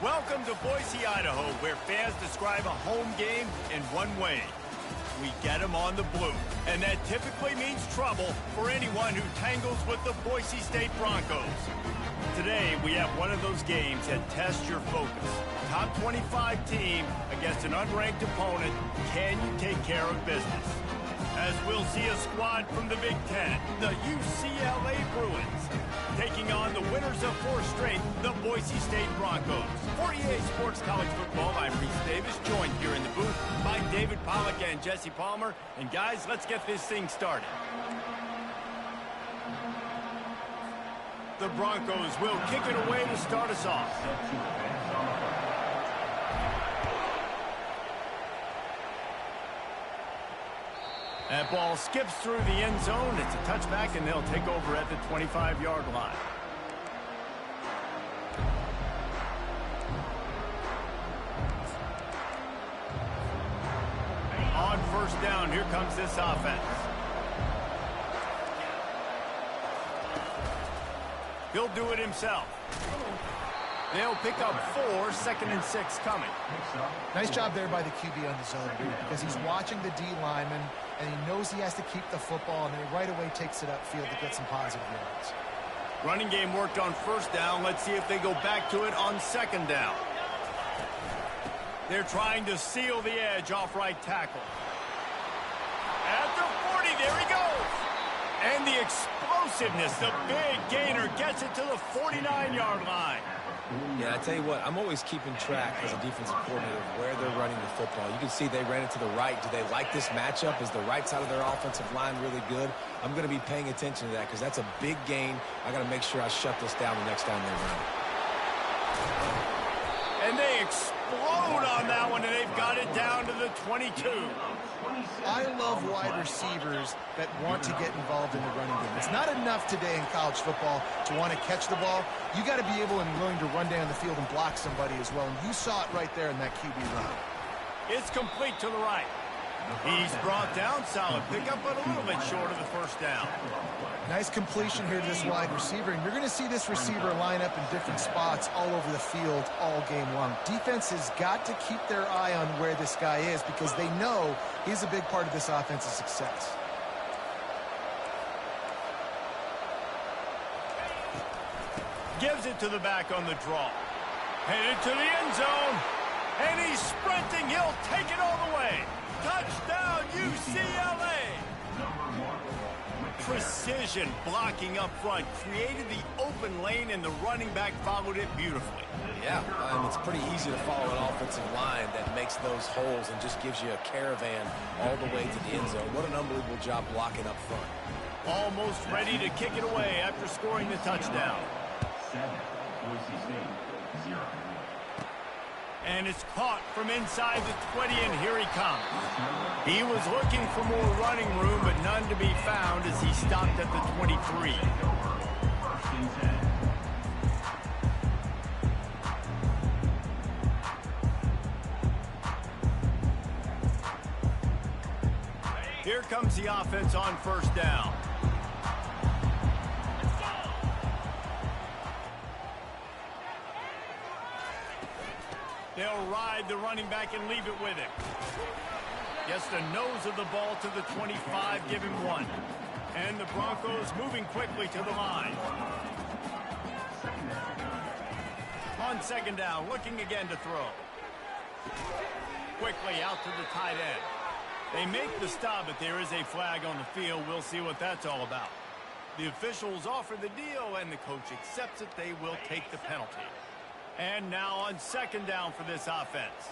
Welcome to Boise, Idaho, where fans describe a home game in one way. We get them on the blue, and that typically means trouble for anyone who tangles with the Boise State Broncos. Today, we have one of those games that tests your focus. Top 25 team against an unranked opponent. Can you take care of business? As we'll see a squad from the Big Ten, the UCLA Bruins, taking on the winners of 4 straight, the Boise State Broncos. For EA Sports College Football, I'm Reese Davis, joined here in the booth by David Pollack and Jesse Palmer. And guys, let's get this thing started. The Broncos will kick it away to start us off. That ball skips through the end zone. It's a touchback, and they'll take over at the 25-yard line. On first down, here comes this offense. He'll do it himself. They'll pick up 4, 2nd and 6 coming. Nice job there by the QB on the zone read, because he's watching the D lineman, and he knows he has to keep the football, and then he right away takes it upfield to get some positive yards. Running game worked on first down. Let's see if they go back to it on 2nd down. They're trying to seal the edge off right tackle. At the 40, there he goes. And the explosiveness, the big gainer gets it to the 49-yard line. Yeah, I tell you what, I'm always keeping track as a defensive coordinator of where they're running the football. You can see they ran it to the right. Do they like this matchup? Is the right side of their offensive line really good? I'm going to be paying attention to that because that's a big gain. I got to make sure I shut this down the next time they run it. And they explode on that one, and they've got it down to the 22. I love wide receivers that want to get involved in the running game. It's not enough today in college football to want to catch the ball. You got to be able and willing to run down the field and block somebody as well. And you saw it right there in that QB run. It's complete to the right. He's brought down, solid pickup, but a little bit short of the first down. Nice completion here to this wide receiver, and you're going to see this receiver line up in different spots all over the field all game long. Defense has got to keep their eye on where this guy is because they know he's a big part of this offense's success. Gives it to the back on the draw. Headed to the end zone, and he's sprinting. He'll take it all the way. Touchdown, UCLA! Precision blocking up front created the open lane, and the running back followed it beautifully. Yeah, and it's pretty easy to follow an offensive line that makes those holes and just gives you a caravan all the way to the end zone. What an unbelievable job blocking up front. Almost ready to kick it away after scoring the touchdown. 7, Boise State, 0. And it's caught from inside the 20, and here he comes. He was looking for more running room, but none to be found as he stopped at the 23. Here comes the offense on first down. They'll ride the running back and leave it with him. Gets the nose of the ball to the 25, give him 1. And the Broncos moving quickly to the line. On 2nd down, looking again to throw. Quickly out to the tight end. They make the stop, but there is a flag on the field. We'll see what that's all about. The officials offer the deal, and the coach accepts it. They will take the penalty. And now on 2nd down for this offense.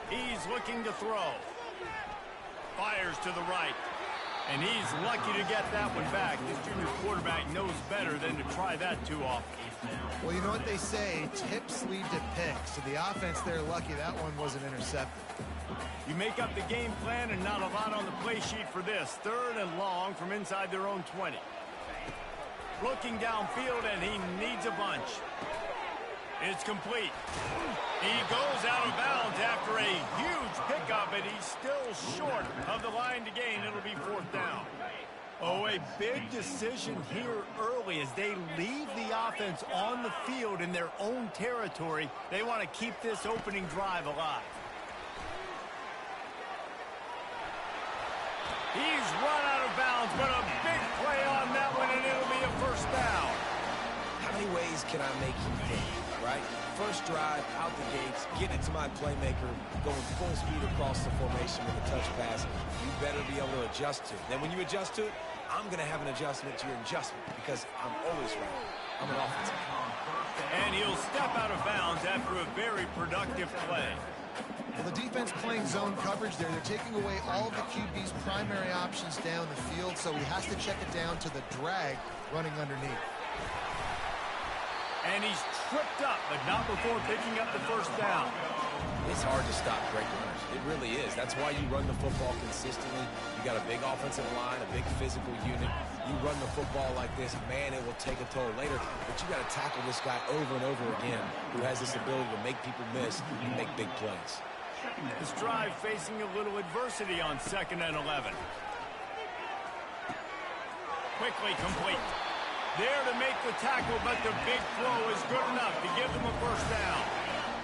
He's looking to throw. Fires to the right. And he's lucky to get that one back. This junior quarterback knows better than to try that too often. Well, you know what they say, tips lead to picks. So the offense, they're lucky that one wasn't intercepted. You make up the game plan and not a lot on the play sheet for this. 3rd and long from inside their own 20. Looking downfield, and he needs a bunch. It's complete. He goes out of bounds after a huge pickup, and he's still short of the line to gain. It'll be 4th down. Oh, a big decision here early as they leave the offense on the field in their own territory. They want to keep this opening drive alive. He's run out of bounds, but a big play on that one, and it'll be a first down. How many ways can I make you think, right? First drive, out the gates, get it to my playmaker, going full speed across the formation with a touch pass. You better be able to adjust to it. Then when you adjust to it, I'm going to have an adjustment to your adjustment because I'm always right. I'm an offensive guy. And he'll step out of bounds after a very productive play. Well, the defense playing zone coverage there. They're taking away all of the QB's primary options down the field, so he has to check it down to the drag running underneath. And he's tripped up, but not before picking up the first down. It's hard to stop great runners. It really is. That's why you run the football consistently. You got a big offensive line, a big physical unit. You run the football like this, man, it will take a toll later. But you got to tackle this guy over and over again who has this ability to make people miss and make big plays. This drive facing a little adversity on 2nd and 11. Quickly complete. There to make the tackle, but the big throw is good enough to give them a first down.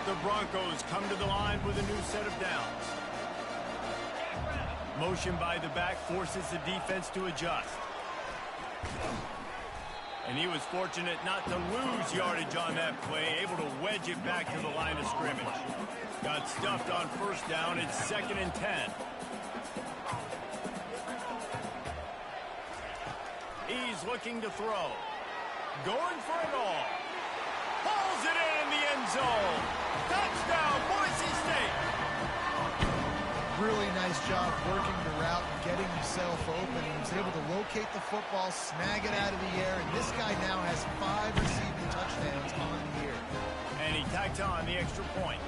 The Broncos come to the line with a new set of downs. Motion by the back forces the defense to adjust. And he was fortunate not to lose yardage on that play, able to wedge it back to the line of scrimmage. Got stuffed on first down. It's 2nd and 10. He's looking to throw. Going for it all. Pulls it in the end zone. Touchdown, Boise State. Really nice job working the route and getting himself open. He was able to locate the football, snag it out of the air, and this guy now has 5 receiving touchdowns on the year. And he tacked on the extra point.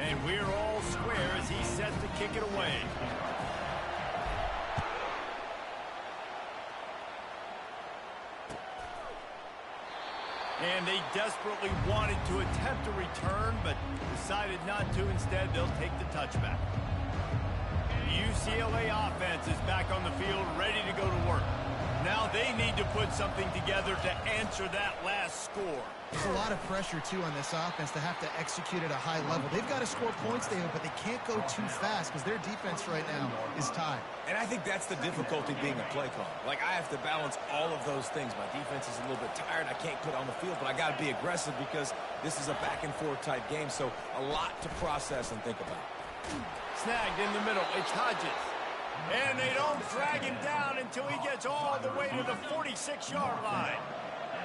And we're all square as he's set to kick it away. And they desperately wanted to attempt a return, but decided not to. Instead, they'll take the touchback. The UCLA offense is back on the field, ready to go to work. Now they need to put something together to answer that last score. There's a lot of pressure, too, on this offense to have to execute at a high level. They've got to score points, David, but they can't go too fast because their defense right now is tied. And I think that's the difficulty being a play caller. Like, I have to balance all of those things. My defense is a little bit tired. I can't put on the field, but I got to be aggressive because this is a back-and-forth type game, so a lot to process and think about. Snagged in the middle. It's Hodges. And they don't drag him down until he gets all the way to the 46-yard line.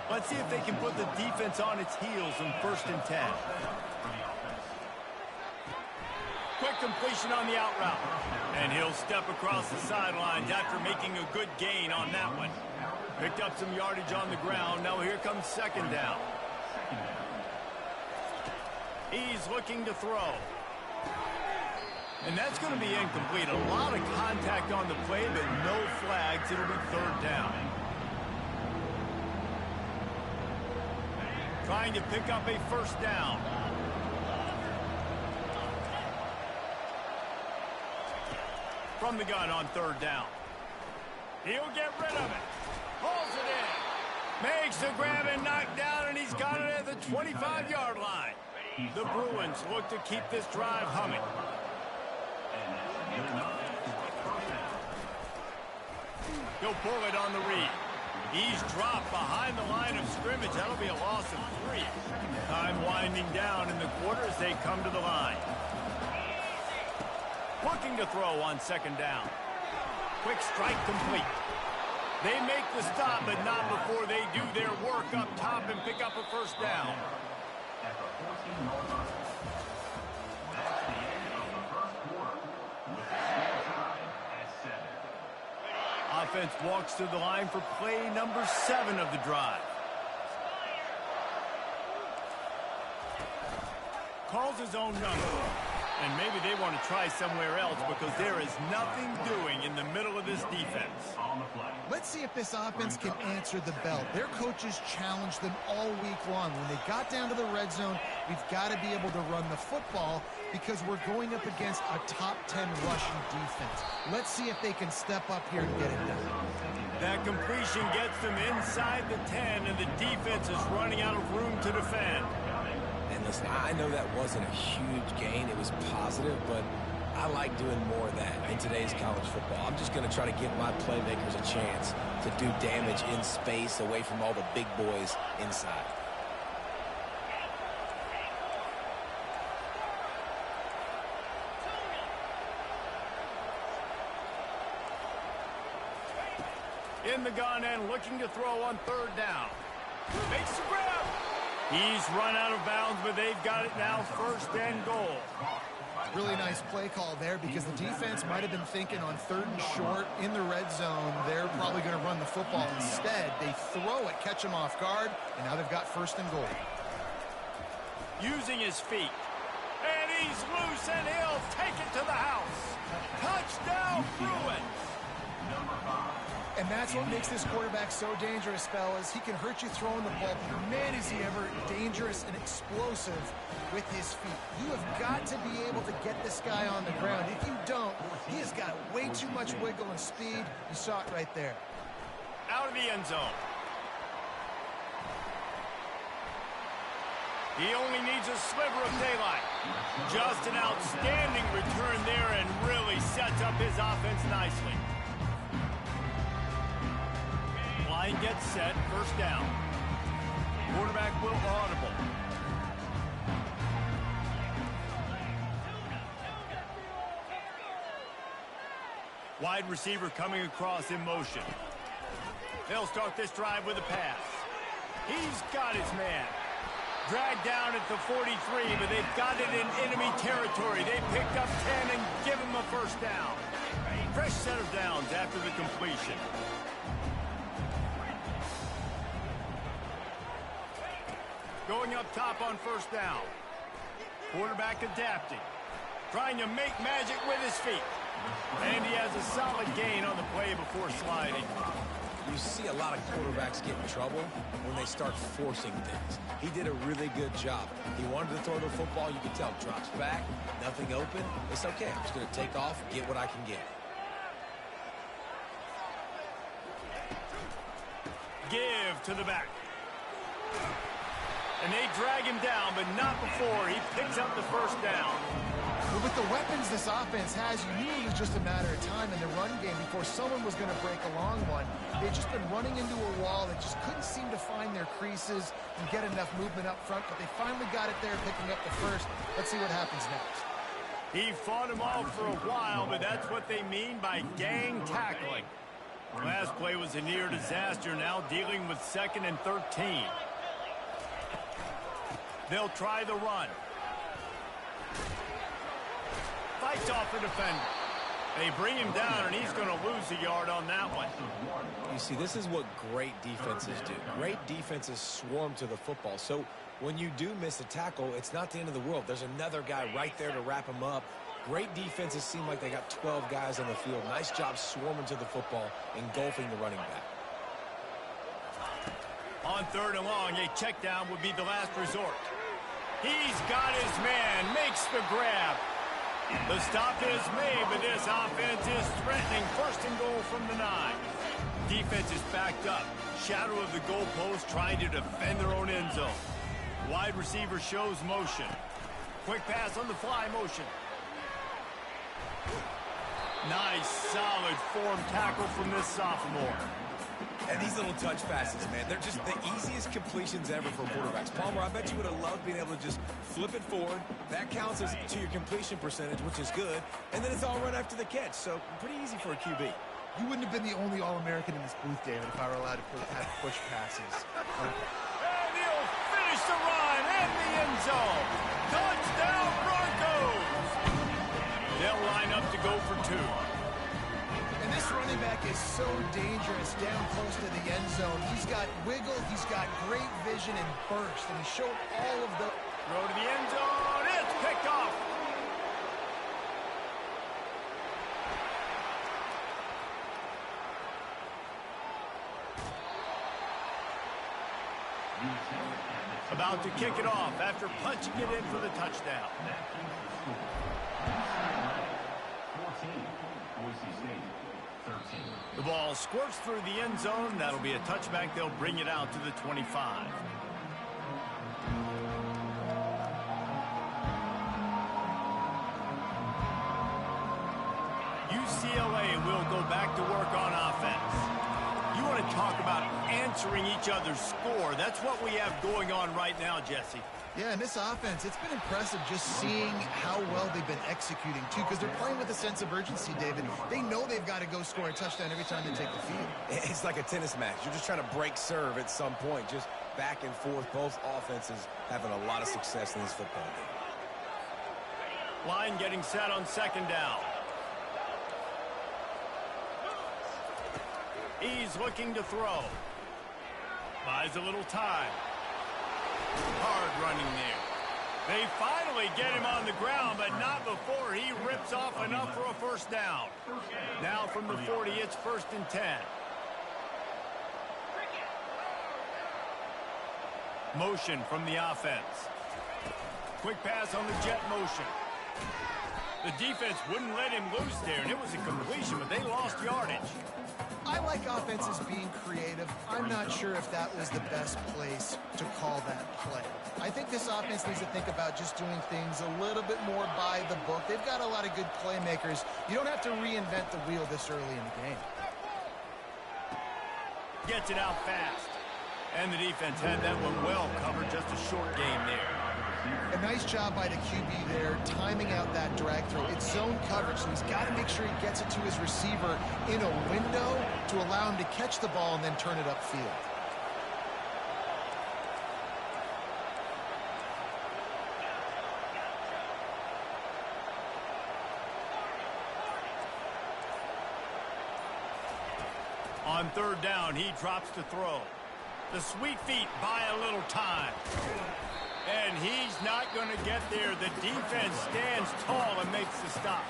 Let's see if they can put the defense on its heels in 1st and 10. Quick completion on the out route. And he'll step across the sidelines after making a good gain on that one. Picked up some yardage on the ground. Now here comes 2nd down. He's looking to throw. And that's going to be incomplete. A lot of contact on the play, but no flags. It'll be 3rd down. Trying to pick up a first down. From the gun on 3rd down. He'll get rid of it. Pulls it in. Makes the grab and knock down, and he's got it at the 25-yard line. The Bruins look to keep this drive humming. He'll pull it on the read. He's dropped behind the line of scrimmage. That'll be a loss of 3. Time winding down in the quarter as they come to the line. Looking to throw on 2nd down. Quick strike complete. They make the stop, but not before they do their work up top and pick up a first down. Offense walks to the line for play number 7 of the drive. Calls his own number. And maybe they want to try somewhere else because there is nothing doing in the middle of this defense. Let's see if this offense can answer the bell. Their coaches challenged them all week long. When they got down to the red zone, we've got to be able to run the football because we're going up against a top 10 rushing defense. Let's see if they can step up here and get it done. That completion gets them inside the 10, and the defense is running out of room to defend. And listen, I know that wasn't a huge gain. It was positive, but I like doing more of that in today's college football. I'm just going to try to give my playmakers a chance to do damage in space away from all the big boys inside. In the gun and looking to throw on third down. Makes the grab. He's run out of bounds, but they've got it now, first and goal. Really nice play call there because the defense might have been thinking on third and short in the red zone. They're probably going to run the football. Instead, they throw it, catch them off guard, and now they've got first and goal. Using his feet. And he's loose, and he'll take it to the house. Touchdown, Bruins. And that's what makes this quarterback so dangerous, fellas. He can hurt you throwing the ball, but man, is he ever dangerous and explosive with his feet. You have got to be able to get this guy on the ground. If you don't, he has got way too much wiggle and speed. You saw it right there. Out of the end zone. He only needs a sliver of daylight. Just an outstanding return there and really sets up his offense nicely. Line gets set, first down. Quarterback will audible. Wide receiver coming across in motion. They'll start this drive with a pass. He's got his man. Dragged down at the 43, but they've got it in enemy territory. They picked up 10 and give him a first down. Fresh set of downs after the completion. Going up top on first down. Quarterback adapting. Trying to make magic with his feet. And he has a solid gain on the play before sliding. You see a lot of quarterbacks get in trouble when they start forcing things. He did a really good job. He wanted to throw the football. You can tell. Drops back. Nothing open. It's okay. I'm just going to take off, get what I can get. Give to the back. And they drag him down, but not before he picks up the first down. But with the weapons this offense has, you knew it was just a matter of time in the run game before someone was going to break a long one. They've just been running into a wall. They just couldn't seem to find their creases and get enough movement up front, but they finally got it there, picking up the first. Let's see what happens next. He fought him off for a while, but that's what they mean by gang tackling. Last play was a near disaster, now dealing with 2nd and 13. They'll try the run. Fights off the defender. They bring him down, and he's going to lose a yard on that one. You see, this is what great defenses do. Great defenses swarm to the football. So when you do miss a tackle, it's not the end of the world. There's another guy right there to wrap him up. Great defenses seem like they got 12 guys on the field. Nice job swarming to the football, engulfing the running back. On third and long, a check down would be the last resort. He's got his man, makes the grab. The stop is made, but this offense is threatening. First and goal from the 9. Defense is backed up. Shadow of the goalpost trying to defend their own end zone. Wide receiver shows motion. Quick pass on the fly motion. Nice, solid form tackle from this sophomore. And these little touch passes, man, they're just the easiest completions ever for quarterbacks. Palmer, I bet you would have loved being able to just flip it forward. That counts as to your completion percentage, which is good. And then it's all run after the catch, so pretty easy for a QB. You wouldn't have been the only All-American in this booth, David, if I were allowed to have push passes. And he'll finish the run in the end zone. Touchdown, Broncos! They'll line up to go for 2. And this running back is so dangerous down close to the end zone. He's got wiggle, he's got great vision and burst, and he showed all of the... Throw to the end zone. It's picked off. About to kick it off after punching it in for the touchdown. 14, Boise State, 13. The ball squirts through the end zone. That'll be a touchback. They'll bring it out to the 25. UCLA will go back to work on offense. You want to talk about answering each other's score. That's what we have going on right now, Jesse. Yeah, and this offense, it's been impressive just seeing how well they've been executing, too, because they're playing with a sense of urgency, David. They know they've got to go score a touchdown every time they take the field. It's like a tennis match. You're just trying to break serve at some point, just back and forth. Both offenses having a lot of success in this football game. Line getting set on second down. He's looking to throw. Buys a little time. Hard running there. They finally get him on the ground, but not before he rips off enough for a first down. Now from the 40, it's 1st and 10. Motion from the offense. Quick pass on the jet motion. The defense wouldn't let him loose there, and it was a completion, but they lost yardage. I like offenses being creative. I'm not sure if that was the best place to call that play. I think this offense needs to think about just doing things a little bit more by the book. They've got a lot of good playmakers. You don't have to reinvent the wheel this early in the game. Gets it out fast. And the defense had that one well covered. Just a short game there. A nice job by the QB there, timing out that drag throw. It's zone coverage, so he's got to make sure he gets it to his receiver in a window to allow him to catch the ball and then turn it upfield. On third down, he drops to throw. The sweet feet buy a little time. And he's not going to get there. The defense stands tall and makes the stop.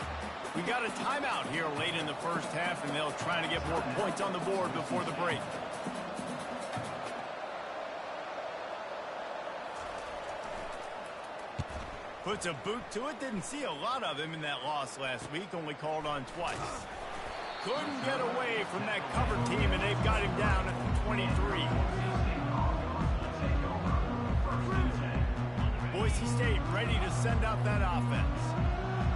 We got a timeout here late in the first half, and they'll try to get more points on the board before the break. Puts a boot to it. Didn't see a lot of him in that loss last week. Only called on twice. Couldn't get away from that cover team, and they've got him down at the 23. Boise State ready to send out that offense.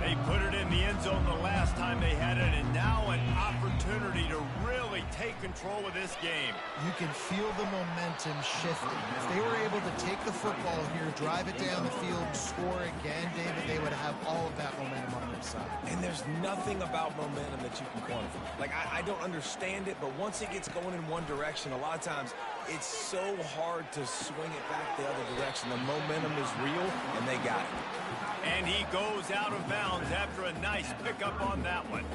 They put it in the end zone the last time they had it, and now an opportunity to really take control of this game. You can feel the momentum shifting. If they were able to take the football here, drive it down the field, score again, David, they would have all of that momentum on their side. And there's nothing about momentum that you can quantify. Like, I don't understand it, but once it gets going in one direction, a lot of times it's so hard to swing it back the other direction. The momentum is real, and they got it. And he goes out of bounds after a nice pickup on that one.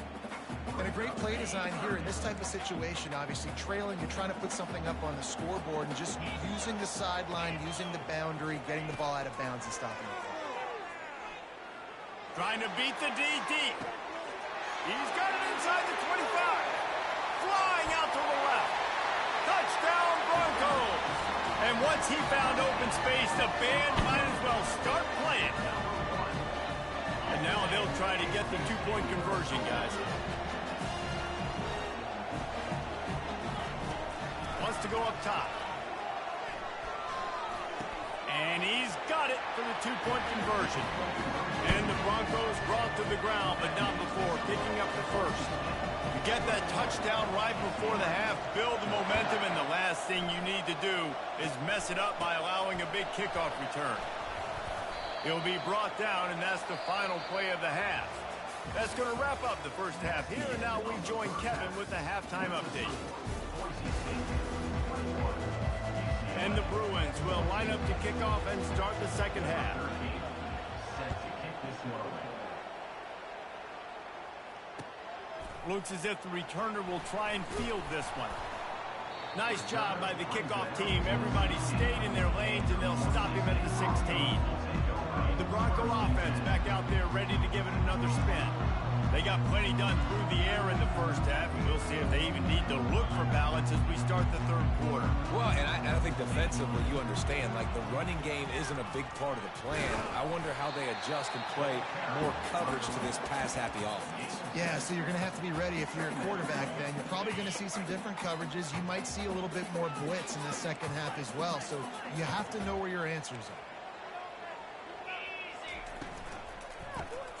And a great play design here in this type of situation. Obviously, trailing, you're trying to put something up on the scoreboard and just using the sideline, using the boundary, getting the ball out of bounds and stopping it. Trying to beat the D deep. He's got it inside the 25. Flying out to the left. Touchdown, Broncos. And once he found open space, the band might as well start playing. And now they'll try to get the two-point conversion, guys. Wants to go up top. And he's got it for the two-point conversion. And the Broncos brought to the ground, but not before, picking up the first. You get that touchdown right before the half, build the momentum, and the last thing you need to do is mess it up by allowing a big kickoff return. He'll be brought down, and that's the final play of the half. That's going to wrap up the first half here, and now we join Kevin with the halftime update. And the Bruins will line up to kick off and start the second half. Looks as if the returner will try and field this one. Nice job by the kickoff team. Everybody stayed in their lanes, and they'll stop him at the 16. The Bronco offense back out there ready to give it another spin. They got got plenty done through the air in the first half, and we'll see if they even need to look for balance as we start the third quarter. Well, and I think defensively, you understand, like the running game isn't a big part of the plan. I wonder how they adjust and play more coverage to this pass-happy offense. Yeah, so you're going to have to be ready if you're a quarterback then. You're probably going to see some different coverages. You might see a little bit more blitz in the second half as well, so you have to know where your answers are.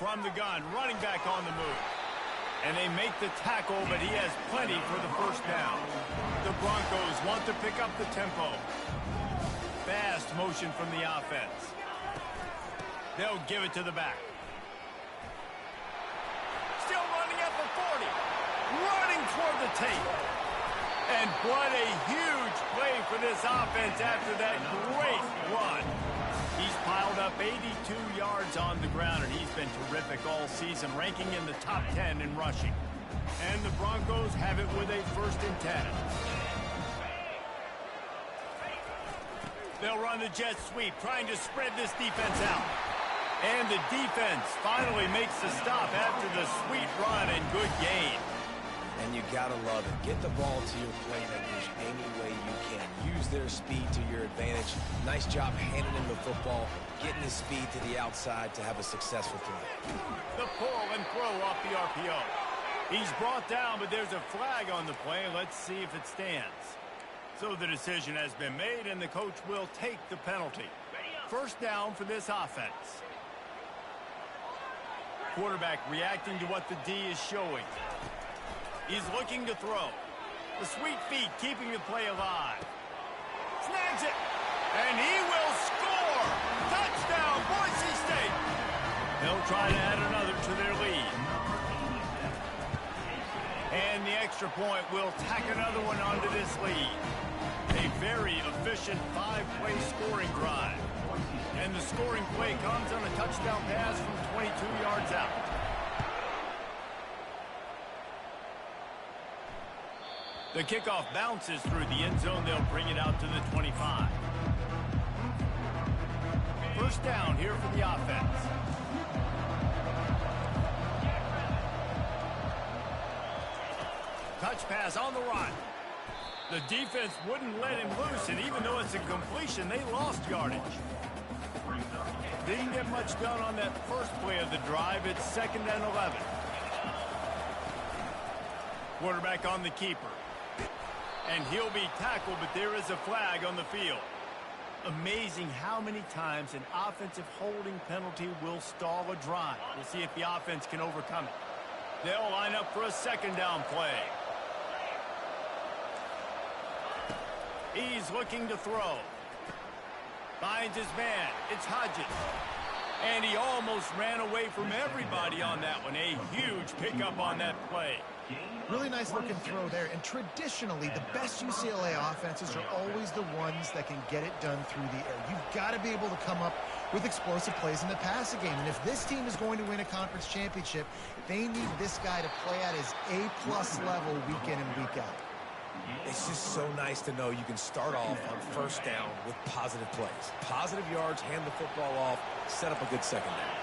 From the gun, running back on the move. And they make the tackle, but he has plenty for the first down. The Broncos want to pick up the tempo. Fast motion from the offense. They'll give it to the back. Still running at the 40. Running toward the tape. And what a huge play for this offense after that great run. He's piled up 82 yards on the ground, and he's been terrific all season, ranking in the top 10 in rushing. And the Broncos have it with a 1st and 10. They'll run the jet sweep, trying to spread this defense out. And the defense finally makes the stop after the sweet run and good gain. And you gotta love it. Get the ball to your playmakers any way you can. Use their speed to your advantage. Nice job handing him the football, getting his speed to the outside to have a successful play. The pull and throw off the RPO. He's brought down, but there's a flag on the play. Let's see if it stands. So the decision has been made, and the coach will take the penalty. 1st down for this offense. Quarterback reacting to what the D is showing. He's looking to throw. The sweet feet keeping the play alive. Snags it. And he will score. Touchdown, Boise State. They'll try to add another to their lead. And the extra point will tack another one onto this lead. A very efficient 5-play scoring drive. And the scoring play comes on a touchdown pass from 22 yards out. The kickoff bounces through the end zone. They'll bring it out to the 25. 1st down here for the offense. Touch pass on the run. The defense wouldn't let him loose, and even though it's a completion, they lost yardage. Didn't get much done on that first play of the drive. It's 2nd and 11. Quarterback on the keeper. And he'll be tackled, but there is a flag on the field. Amazing how many times an offensive holding penalty will stall a drive. We'll see if the offense can overcome it. They'll line up for a 2nd down play. He's looking to throw. Finds his man. It's Hodges. And he almost ran away from everybody on that one. A huge pickup on that play. Really nice looking throw there. And traditionally, the best UCLA offenses are always the ones that can get it done through the air. You've got to be able to come up with explosive plays in the passing game. And if this team is going to win a conference championship, they need this guy to play at his A+ level week in and week out. It's just so nice to know you can start off on 1st down with positive plays. Positive yards, hand the football off, set up a good 2nd down.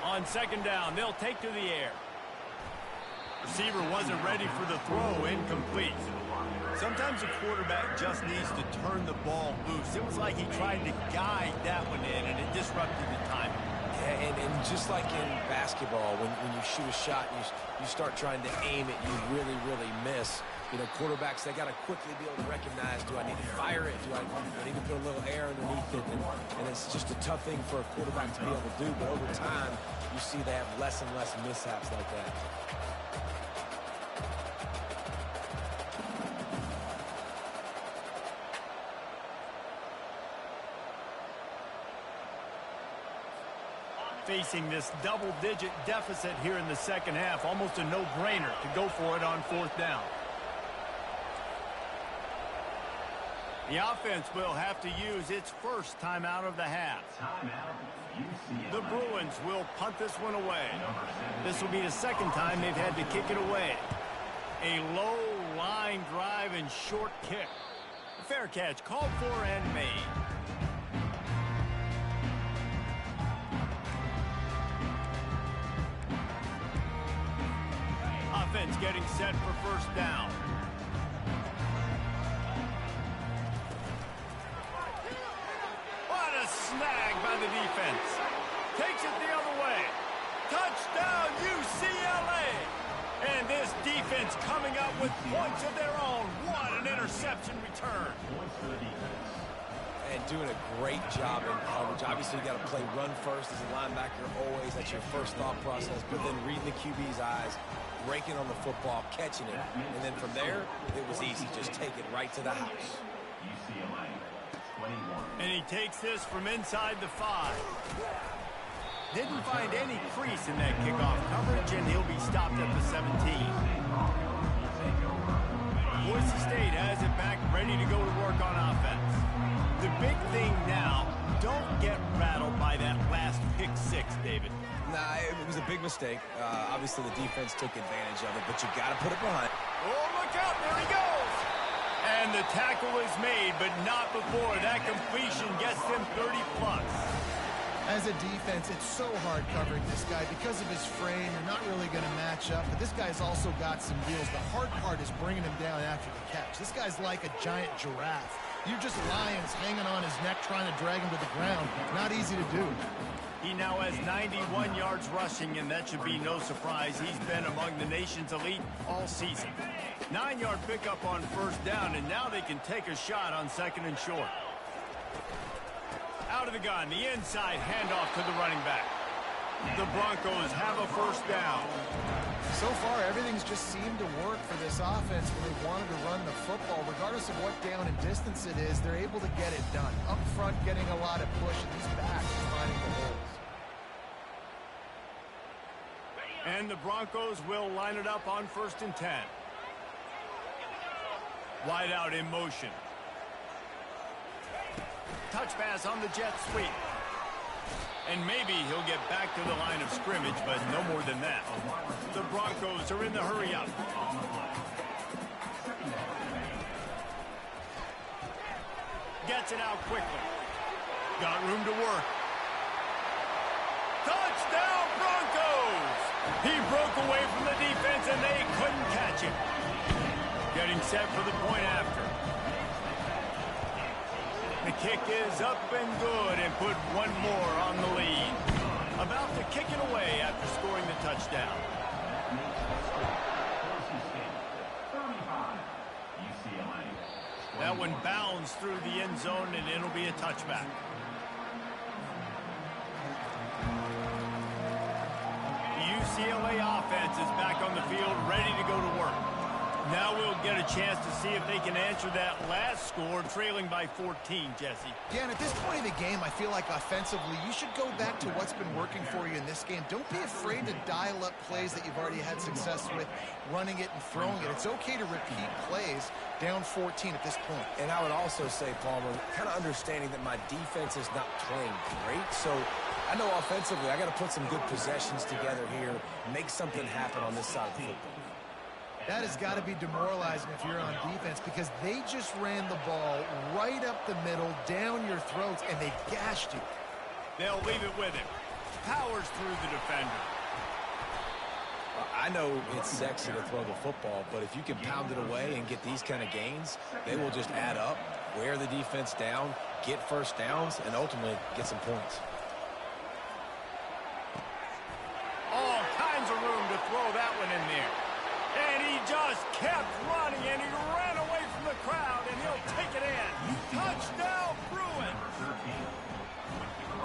On 2nd down, they'll take to the air. Receiver wasn't ready for the throw, incomplete. Sometimes a quarterback just needs to turn the ball loose. It was like he tried to guide that one in, and it disrupted the timing. Yeah, and just like in basketball, when you shoot a shot and you start trying to aim it, you really, really miss. You know, quarterbacks, they got to quickly be able to recognize, do I need to fire it? Do I need to put a little air underneath it? And it's just a tough thing for a quarterback to be able to do. But over time, you see they have less and less mishaps like that. Facing this double-digit deficit here in the 2nd half, almost a no-brainer to go for it on 4th down. The offense will have to use its first timeout of the half. The Bruins will punt this one away. This will be the 2nd time they've had to kick it away. A low line drive and short kick. A fair catch called for and made. offense getting set for first down. What a snag by the defense. Takes it the other way. Touchdown, UCLA! And this defense coming up with points of their own. What an interception return. And doing a great job in coverage. Obviously, you got to play run first as a linebacker always. That's your first thought process. But then reading the QB's eyes, breaking on the football, catching it. And then from there, it was easy. Just take it right to the house. UCLA 21. And he takes this from inside the 5. Didn't find any crease in that kickoff coverage, and he'll be stopped at the 17. Boise State has it back, ready to go to work on offense. The big thing now, don't get rattled by that last pick 6, David. Nah, it was a big mistake. Obviously, the defense took advantage of it, but you got to put it behind. Oh, look out, there he goes! And the tackle is made, but not before that completion gets them 30-plus. As a defense, it's so hard covering this guy. Because of his frame, you're not really going to match up. But this guy's also got some wheels. The hard part is bringing him down after the catch. This guy's like a giant giraffe. You're just lions hanging on his neck trying to drag him to the ground. Not easy to do. He now has 91 yards rushing, and that should be no surprise. He's been among the nation's elite all season. 9-yard pickup on first down, and now they can take a shot on 2nd and short. Out of the gun, the inside handoff to the running back. The Broncos have a first down. So far, everything's just seemed to work for this offense when they wanted to run the football. Regardless of what down and distance it is, they're able to get it done. Up front, getting a lot of push, and these backs finding the holes. And the Broncos will line it up on 1st and 10. Wide out in motion. Touch pass on the jet sweep. And maybe he'll get back to the line of scrimmage, but no more than that. The Broncos are in the hurry up. Gets it out quickly. Got room to work. Touchdown, Broncos! He broke away from the defense, and they couldn't catch him. Getting set for the point after. The kick is up and good and put one more on the lead. About to kick it away after scoring the touchdown. That one bounds through the end zone, and it'll be a touchback. The UCLA offense is back on the field, ready to go to work. Now we'll get a chance to see if they can answer that last score, trailing by 14, Jesse. Yeah, and at this point of the game, I feel like offensively, you should go back to what's been working for you in this game. Don't be afraid to dial up plays that you've already had success with, running it and throwing it. It's okay to repeat plays down 14 at this point. And I would also say, Palmer, kind of understanding that my defense is not playing great, so I know offensively I got to put some good possessions together here, make something happen on this side of the football. That has got to be demoralizing if you're on defense, because they just ran the ball right up the middle, down your throats, and they gashed you. They'll leave it with him. Powers through the defender. I know it's sexy to throw the football, but if you can pound it away and get these kind of gains, they will just add up, wear the defense down, get first downs, and ultimately get some points. All kinds of room to throw that one in there. And he just kept running, and he ran away from the crowd, and he'll take it in. Touchdown, Bruins!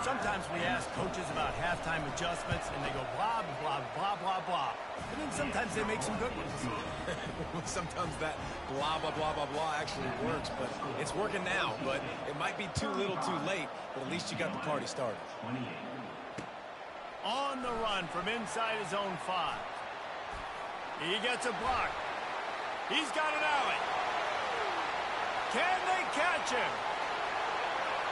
Sometimes we ask coaches about halftime adjustments, and they go blah, blah, blah, blah, blah. And then sometimes they make some good ones. Sometimes that blah, blah, blah, blah, blah actually works, but it's working now. But it might be too little too late, but at least you got the party started. On the run from inside his own 5. He gets a block. He's got an alley. Can they catch him?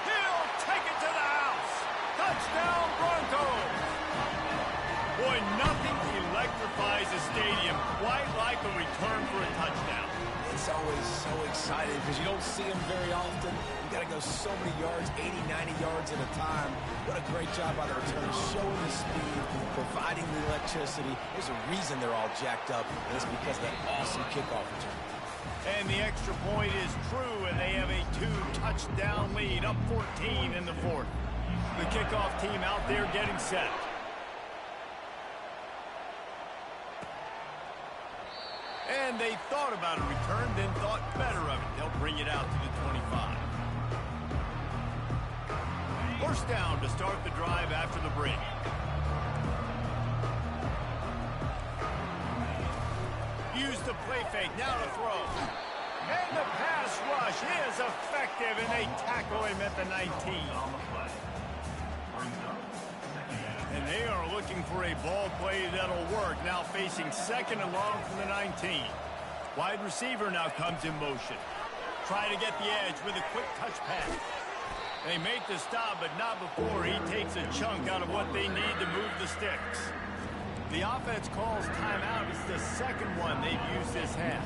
He'll take it to the house. Touchdown, Broncos. Boy, nothing electrifies the stadium, quite like a return for a touchdown. It's always so exciting because you don't see them very often. You got to go so many yards, 80, 90 yards at a time. What a great job by the return, showing the speed, providing the electricity. There's a reason they're all jacked up, and it's because of that awesome kickoff return. And the extra point is true, and they have a 2-touchdown lead, up 14 in the fourth. The kickoff team out there getting set. And they thought about a return, then thought better of it. They'll bring it out to the 25. First down to start the drive after the break. Use the play fake, now to throw. And the pass rush is effective, and they tackle him at the 19. And they are looking for a ball play that'll work, now facing second and long from the 19. Wide receiver now comes in motion. Try to get the edge with a quick touch pass. They make the stop, but not before he takes a chunk out of what they need to move the sticks. The offense calls timeout. It's the second one they've used this half.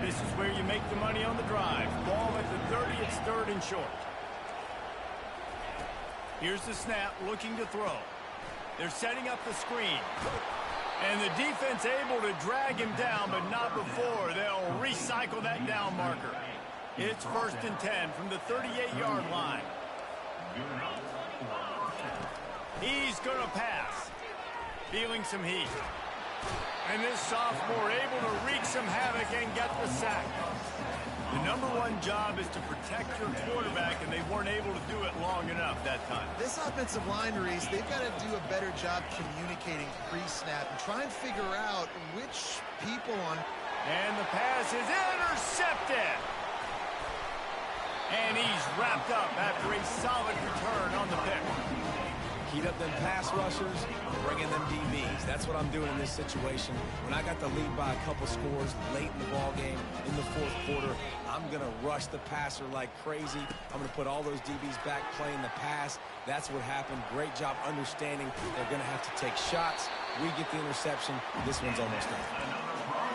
This is where you make the money on the drive. Ball at the 30, it's third and short. Here's the snap, looking to throw. They're setting up the screen. And the defense able to drag him down, but not before. They'll recycle that down marker. It's first and 10 from the 38-yard line. He's going to pass. Feeling some heat. And this sophomore able to wreak some havoc and get the sack. The number one job is to protect your quarterback, and they weren't able to do it long enough that time. This offensive line, Reese, they've got to do a better job communicating pre-snap and try and figure out which people on... And the pass is intercepted. And he's wrapped up after a solid return on the pick. Heat up them pass rushers, bring in them DBs. That's what I'm doing in this situation. When I got the lead by a couple scores late in the ball game, in the fourth quarter, I'm going to rush the passer like crazy. I'm going to put all those DBs back playing the pass. That's what happened. Great job understanding they're going to have to take shots. We get the interception. This one's almost done.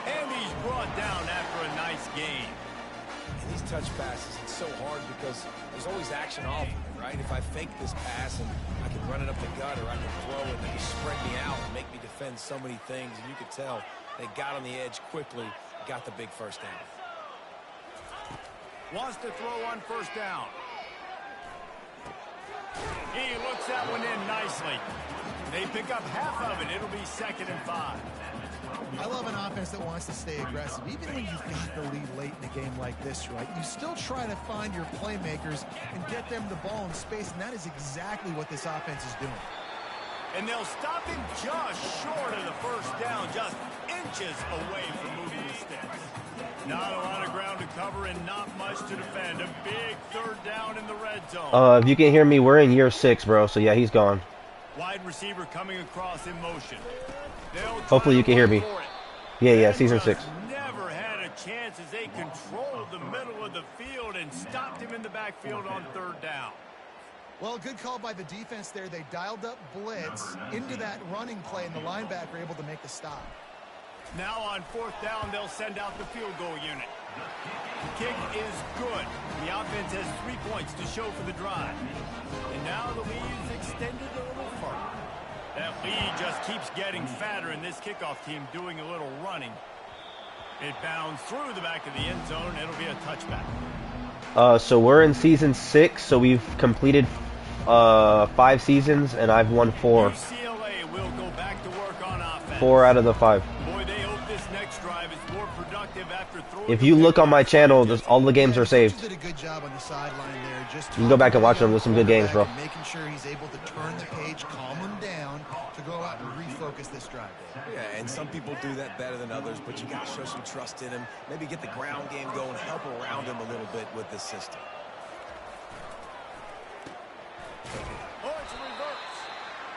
And he's brought down after a nice game. And these touch passes, it's so hard because there's always action off of it, right? If I fake this pass and I can run it up the gut, or I can throw it and they can spread me out and make me defend so many things. And you could tell they got on the edge quickly, got the big first down. Wants to throw on first down. He looks that one in nicely. They pick up half of it. It'll be 2nd and 5. I love an offense that wants to stay aggressive. Even when you've got the lead late in a game like this, right, you still try to find your playmakers and get them the ball in space, and that is exactly what this offense is doing. And they'll stop him just short of the first down, just inches away from moving the sticks. Not a lot of ground to cover and not much to defend. A big third down in the red zone. If you can hear me, we're in year 6, bro. So, yeah, he's gone. Wide receiver coming across in motion. Hopefully you can hear me. Yeah, season 6. Never had a chance as they controlled the middle of the field and stopped him in the backfield on third down. Well, good call by the defense there. They dialed up blitz into that running play, and the linebacker able to make the stop. Now on fourth down, they'll send out the field goal unit. The kick is good. The offense has 3 points to show for the drive. And now the lead is extended a little further. That lead just keeps getting fatter, and this kickoff team doing a little running. It bounds through the back of the end zone. It'll be a touchback. So we're in season 6, so we've completed 5 seasons, and I've won 4. UCLA will go back to work on offense. 4 out of the 5. Boy, they hope this next drive is more productive after throwing. If you look on my channel, all the games are saved. Did a good job on the sideline there. Just you can go back and watch them. There's some good games, bro. Making sure he's able to turn the page, calm him down to go out and refocus this drive. Yeah, and some people do that better than others, but you got to show some trust in him. Maybe get the ground game going, help around him a little bit with this system. Oh, it's a reverse.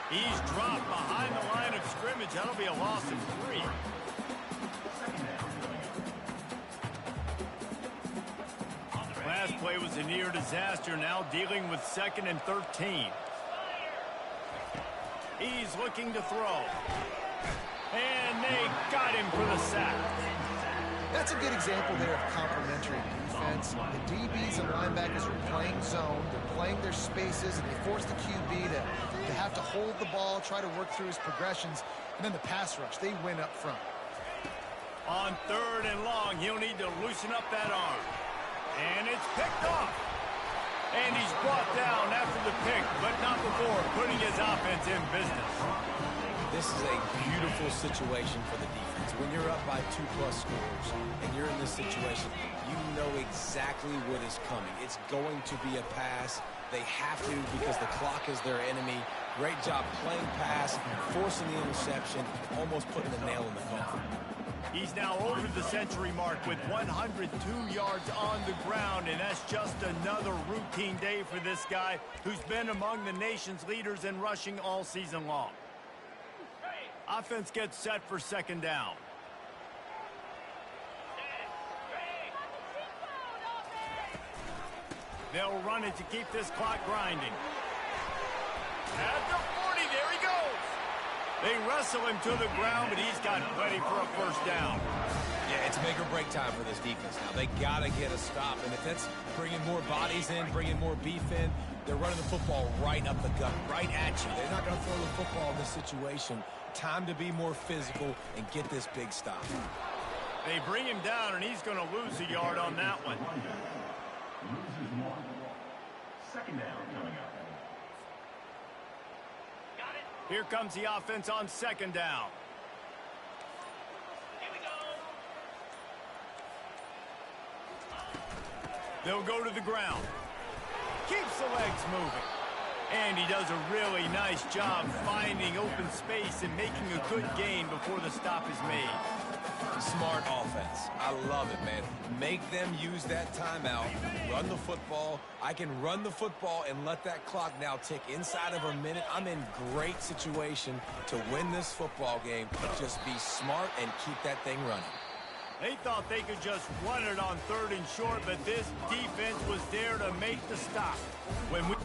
He's dropped behind the line of scrimmage. That'll be a loss of 3. Last play was a near disaster. Now dealing with 2nd and 13. He's looking to throw. And him for the sack. That's a good example there of complementary defense. The DBs and linebackers are playing zone. They're playing their spaces, and they force the QB to have to hold the ball, try to work through his progressions, and then the pass rush. They win up front. On 3rd and long, he'll need to loosen up that arm. And it's picked off. And he's brought down after the pick, but not before putting his offense in business. This is a beautiful situation for the defense. When you're up by 2+ scores and you're in this situation, you know exactly what is coming. It's going to be a pass. They have to because the clock is their enemy. Great job playing pass, forcing the interception, almost putting the nail in the coffin. He's now over the century mark with 102 yards on the ground, and that's just another routine day for this guy who's been among the nation's leaders in rushing all season long. Offense gets set for 2nd down. They'll run it to keep this clock grinding. At the 40, there he goes. They wrestle him to the ground, but he's got plenty for a 1st down. Yeah, it's make or break time for this defense now. They got to get a stop, and if that's bringing more bodies in, bringing more beef in, they're running the football right up the gut, right at you. They're not going to throw the football in this situation. Time to be more physical and get this big stop. They bring him down, and he's going to lose a yard on that one. Loses 1. 2nd down coming up. Here comes the offense on 2nd down. Here we go. They'll go to the ground. Keeps the legs moving. And he does a really nice job finding open space and making a good gain before the stop is made. Smart offense. I love it, man. Make them use that timeout. Run the football. I can run the football and let that clock now tick inside of a minute. I'm in great situation to win this football game. Just be smart and keep that thing running. They thought they could just run it on 3rd and short, but this defense was there to make the stop. When we